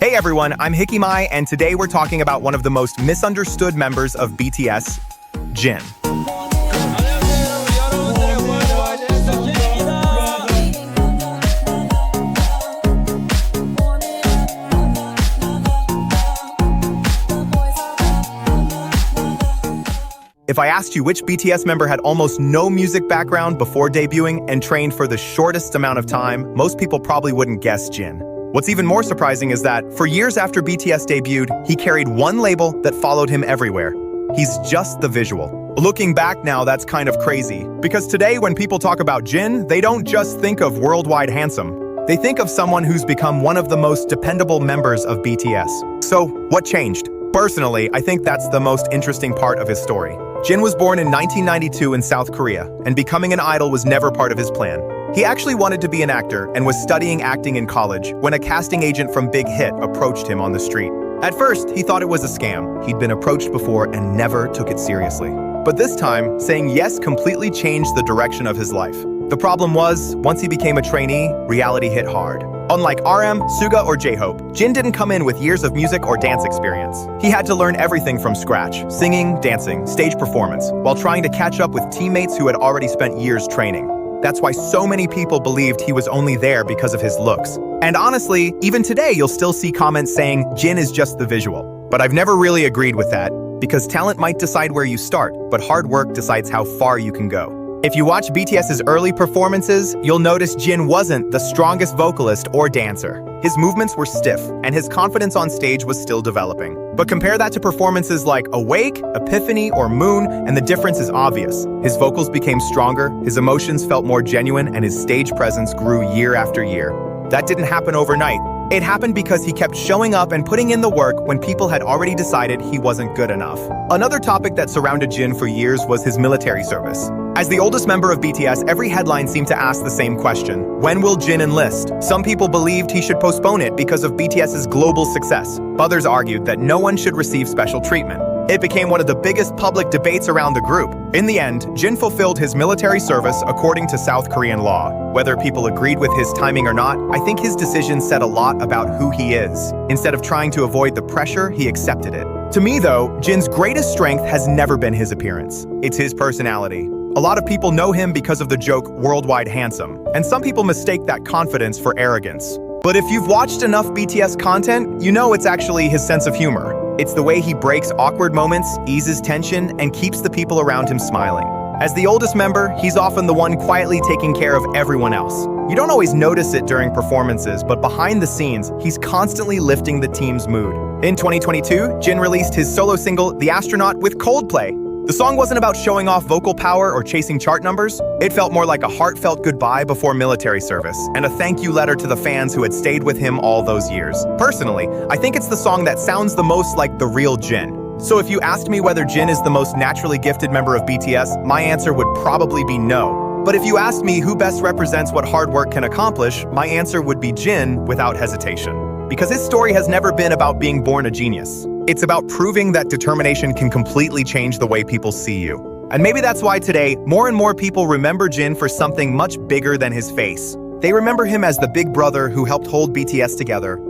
Hey everyone, I'm Hickey and today we're talking about one of the most misunderstood members of BTS, Jin. If I asked you which BTS member had almost no music background before debuting and trained for the shortest amount of time, most people probably wouldn't guess Jin. What's even more surprising is that, for years after BTS debuted, he carried one label that followed him everywhere. He's just the visual. Looking back now, that's kind of crazy, because today when people talk about Jin, they don't just think of worldwide handsome. They think of someone who's become one of the most dependable members of BTS. So, what changed? Personally, I think that's the most interesting part of his story. Jin was born in 1992 in South Korea, and becoming an idol was never part of his plan. He actually wanted to be an actor and was studying acting in college when a casting agent from Big Hit approached him on the street. At first, he thought it was a scam. He'd been approached before and never took it seriously. But this time, saying yes completely changed the direction of his life. The problem was, once he became a trainee, reality hit hard. Unlike RM, Suga, or J-Hope, Jin didn't come in with years of music or dance experience. He had to learn everything from scratch: singing, dancing, stage performance, while trying to catch up with teammates who had already spent years training. That's why so many people believed he was only there because of his looks. And honestly, even today you'll still see comments saying Jin is just the visual. But I've never really agreed with that, because talent might decide where you start, but hard work decides how far you can go. If you watch BTS's early performances, you'll notice Jin wasn't the strongest vocalist or dancer. His movements were stiff, and his confidence on stage was still developing. But compare that to performances like Awake, Epiphany, or Moon, and the difference is obvious. His vocals became stronger, his emotions felt more genuine, and his stage presence grew year after year. That didn't happen overnight. It happened because he kept showing up and putting in the work when people had already decided he wasn't good enough. Another topic that surrounded Jin for years was his military service. As the oldest member of BTS, every headline seemed to ask the same question: when will Jin enlist? Some people believed he should postpone it because of BTS's global success. Others argued that no one should receive special treatment. It became one of the biggest public debates around the group. In the end, Jin fulfilled his military service according to South Korean law. Whether people agreed with his timing or not, I think his decision said a lot about who he is. Instead of trying to avoid the pressure, he accepted it. To me, though, Jin's greatest strength has never been his appearance. It's his personality. A lot of people know him because of the joke "worldwide handsome," and some people mistake that confidence for arrogance. But if you've watched enough BTS content, you know it's actually his sense of humor. It's the way he breaks awkward moments, eases tension, and keeps the people around him smiling. As the oldest member, he's often the one quietly taking care of everyone else. You don't always notice it during performances, but behind the scenes, he's constantly lifting the team's mood. In 2022, Jin released his solo single, The Astronaut, with Coldplay. The song wasn't about showing off vocal power or chasing chart numbers. It felt more like a heartfelt goodbye before military service, and a thank you letter to the fans who had stayed with him all those years. Personally, I think it's the song that sounds the most like the real Jin. So if you asked me whether Jin is the most naturally gifted member of BTS, my answer would probably be no. But if you asked me who best represents what hard work can accomplish, my answer would be Jin without hesitation. Because his story has never been about being born a genius. It's about proving that determination can completely change the way people see you. And maybe that's why today, more and more people remember Jin for something much bigger than his face. They remember him as the big brother who helped hold BTS together,